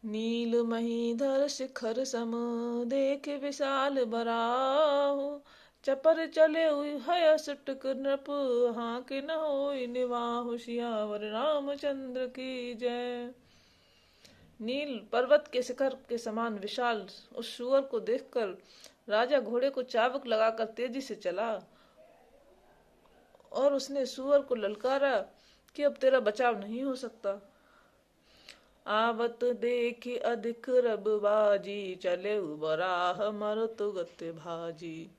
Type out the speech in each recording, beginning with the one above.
नील महीधर शिखर सम देख विशाल बराहु। चपर चले है सुटक नृप हाँ कि न होई निवाहु। सियावर रामचंद्र की जय। नील पर्वत के शिखर के समान विशाल उस सुअर को देखकर राजा घोड़े को चाबुक लगाकर तेजी से चला और उसने सुअर को ललकारा कि अब तेरा बचाव नहीं हो सकता। आवत देखी अधिक रबबाजी चले बराह मरत गत भाजी।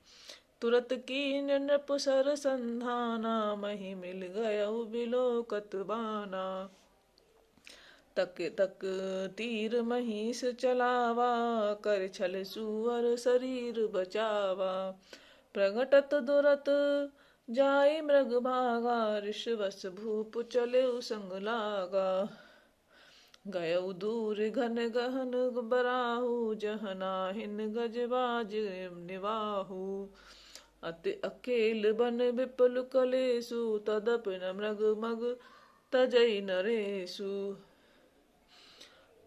तुरत कीन नृप सर संधाना मही मिल गयउ बिलोकत बाना। तक तक तीर महिष चलावा कर छल सुअर शरीर बचावा। प्रगटत दुरत जाय मृग भागा ऋषवस भूप चले संग लागा। गयउ दूर घन गहन बराहु जहनाहिन गजबाज निवाहु। अति अकेल बन विपुल कलेसु तदप न मृग मग तजई नरेसु।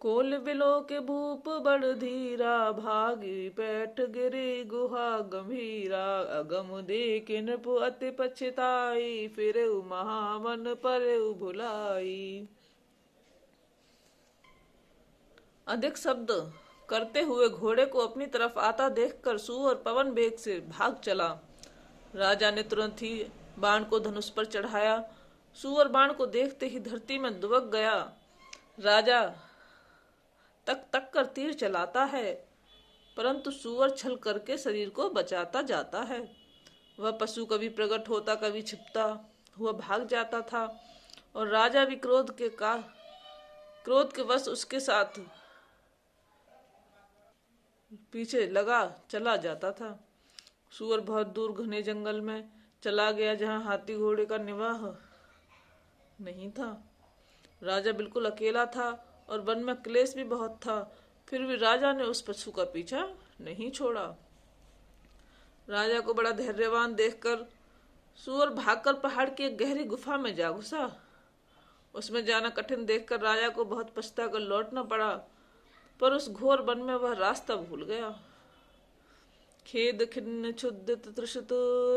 कोल बिलो के भूप बड़ धीरा भागी पैठ गिरे गुहा गंभीरा। अगम देख नृप अति पछताई फिर महावन पर भुलाई। अधिक शब्द करते हुए घोड़े को अपनी तरफ आता देखकर सुअर पवन वेग से भाग चला। राजा ने तुरंत ही बाण को धनुष पर चढ़ाया। सुअर बाण को देखते ही धरती में दुबक गया। राजा तक तक कर तीर चलाता है परंतु सुअर छल करके शरीर को बचाता जाता है। वह पशु कभी प्रकट होता कभी छिपता हुआ भाग जाता था और राजा भी क्रोध के वश उसके साथ पीछे लगा चला जाता था। सुअर बहुत दूर घने जंगल में चला गया जहां हाथी घोड़े का निवाह नहीं था। राजा बिल्कुल अकेला था और वन में क्लेश भी बहुत था, फिर भी राजा ने उस पशु का पीछा नहीं छोड़ा। राजा को बड़ा धैर्यवान देखकर सुअर भागकर पहाड़ की एक गहरी गुफा में जा घुसा। उसमें जाना कठिन देखकर राजा को बहुत पछताकर लौटना पड़ा, पर उस घोर वन में वह रास्ता भूल गया। खेद खिन्न क्षुद्ध तृषित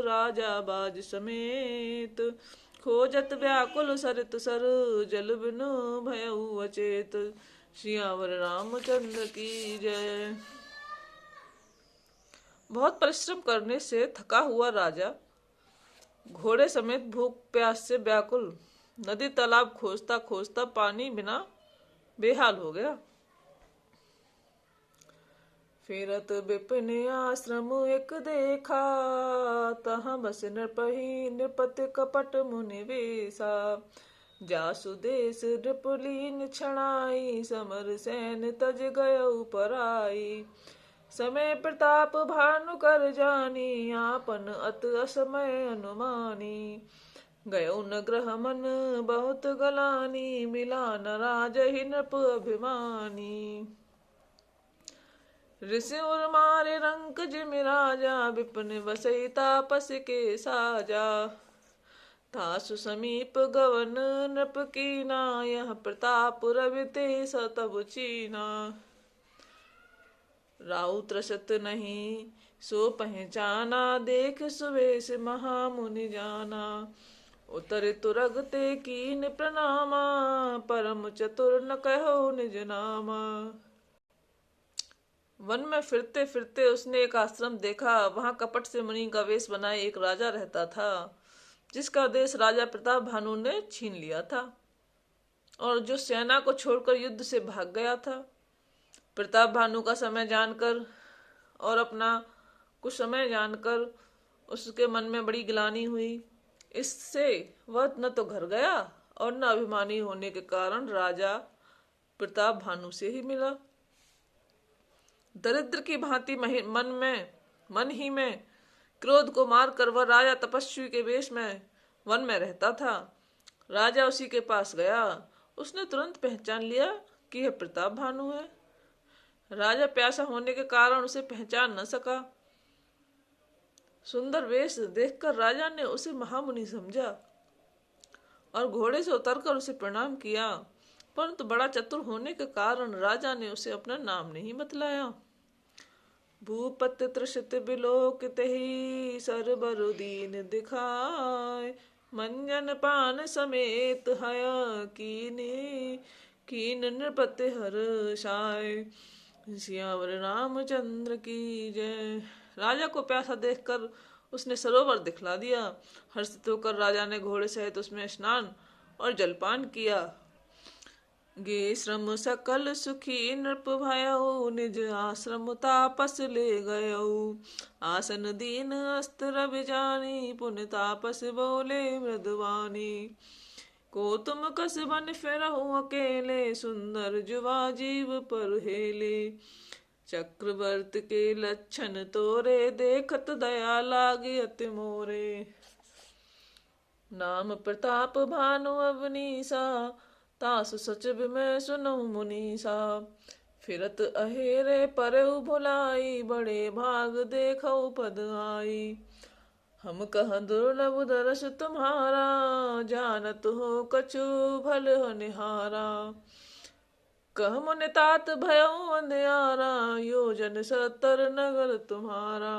राजा बाज समेत खोजत व्याकुल सरित सर जल बिनु भयउ अचेत। सियावर रामचंद्र की जय। बहुत परिश्रम करने से थका हुआ राजा घोड़े समेत भूख प्यास से व्याकुल नदी तालाब खोजता खोजता पानी बिना बेहाल हो गया। फिरत विपिन आश्रम एक देखा तहाँ बस नृपहि नृपति कपट मुनि वेशा। जासु देश नृपलीन छणाई समर सैन तज गयउ पराई। समय प्रताप भानु कर जानी आपन अत असमय अनुमानी। गयउ न ग्रह मन बहुत गलानी मिला न राजहि नृप अभिमानी। ऋषि उर मारे रंक जिमि राजा विपिन बसई तापस के साजा। तासु समीप गवन नृप कीना यह प्रताप रवि ते तब चीना। राउत रसत नहीं सो पहचाना देख सुवेश महामुनि जाना। उतर तुरग ते कीन प्रणामा परम चतुर न कहो निज नामा। वन में फिरते फिरते उसने एक आश्रम देखा। वहां कपट से मुनि का वेश बनाए एक राजा रहता था जिसका देश राजा प्रताप भानु ने छीन लिया था और जो सेना को छोड़कर युद्ध से भाग गया था। प्रताप भानु का समय जानकर और अपना कुछ समय जानकर उसके मन में बड़ी गिलानी हुई। इससे वह न तो घर गया और न अभिमानी होने के कारण राजा प्रताप भानु से ही मिला। दरिद्र की भांति मन ही में क्रोध को मारकर वह राजा तपस्वी के वेश में वन में रहता था। राजा उसी के पास गया। उसने तुरंत पहचान लिया कि यह प्रताप भानु है। राजा प्यासा होने के कारण उसे पहचान न सका। सुंदर वेश देखकर राजा ने उसे महामुनि समझा और घोड़े से उतरकर उसे प्रणाम किया। परंतु बड़ा चतुर होने के कारण राजा ने उसे अपना नाम नहीं बतलाया। भूपत त्रिषित बिलोकित ही सरबर दीन दिखाए, मंजन पान समेत हय कीने कीन नृपति हर्षाय। सियावर रामचंद्र की जय। राजा को प्यासा देखकर उसने सरोवर दिखला दिया। हर्षित होकर राजा ने घोड़े सहित उसमें स्नान और जलपान किया। गे श्रम सकल सुखी नृप भयऊ, निज आश्रम तापस ले गयऊ। आसन दीन अस्त्र बिजानी, पुन तापस बोले मृदुवानी। को तुम कस बन फिरहु अकेले, सुंदर जुवा जीव पर हेले। चक्रवर्ती के लक्षण तोरे, देखत दया लागे अति मोरे। नाम प्रताप भानु अवनीसा, तासु सच बिमय सुनहु मुनीसा। फिरत अहेरे परहु भुलाई, बड़े भाग देखऊ पद आई। हम कह दुर्लभ दरस तुम्हारा, जानत हो कछु भल निहारा। कह मुनि तात भयऊ अंधियारा, योजन 70 नगर तुम्हारा।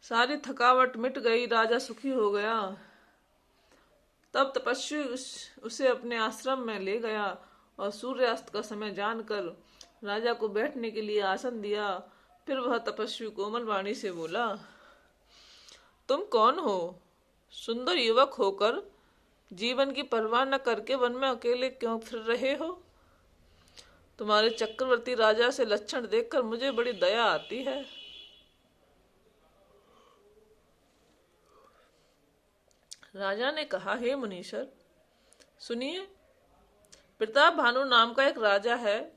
सारी थकावट मिट गई, राजा सुखी हो गया। तब तपस्वी उसे अपने आश्रम में ले गया और सूर्यास्त का समय जानकर राजा को बैठने के लिए आसन दिया। फिर वह तपस्वी कोमल वाणी से बोला, तुम कौन हो? सुंदर युवक होकर जीवन की परवाह न करके वन में अकेले क्यों फिर रहे हो? तुम्हारे चक्रवर्ती राजा से लक्षण देखकर मुझे बड़ी दया आती है। राजा ने कहा, हे मुनीश्वर, सुनिए, प्रताप भानु नाम का एक राजा है।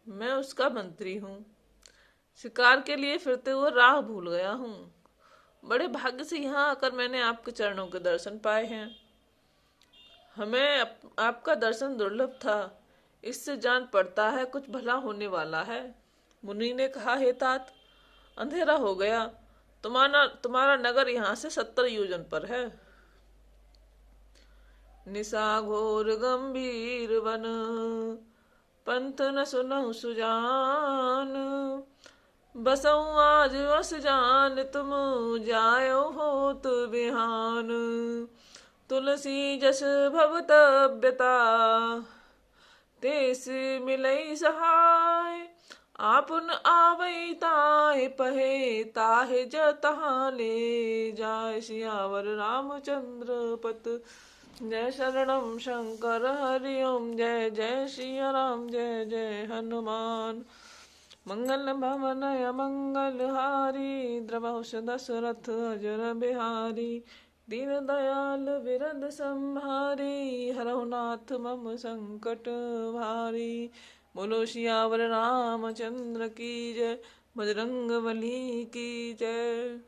मैं उसका मंत्री हूँ। शिकार के लिए फिरते हुए राह भूल गया हूँ। बड़े भाग्य से यहाँ आकर मैंने आपके चरणों के दर्शन पाए हैं। हमें आपका दर्शन दुर्लभ था, इससे जान पड़ता है कुछ भला होने वाला है। मुनि ने कहा, हे तात, अंधेरा हो गया। तुम्हारा नगर यहाँ से 70 योजन पर है। निशा घोर गंभीर वन, पंथ न सुनहु सुजान। बसऊ आज वस जान, तुम जायो होत बिहान। तुलसी जस भवतव्यता, तेस मिलई सहाय। आपुन आवई ताहि पहे, ताहि जतहाँ ले जाय। सियावर रामचंद्र पत जय शरणम शंकर हरि ओम। जय जय सिया राम, जय जय हनुमान। मंगल भवन मंगल हारी, द्रवहुष दशरथ अजर बिहारी। दीन दयाल विरद संहारी, हरहु नाथ मम संकट भारी। बोलो सियावर रामचंद्र की जय, बजरंग बली की जय।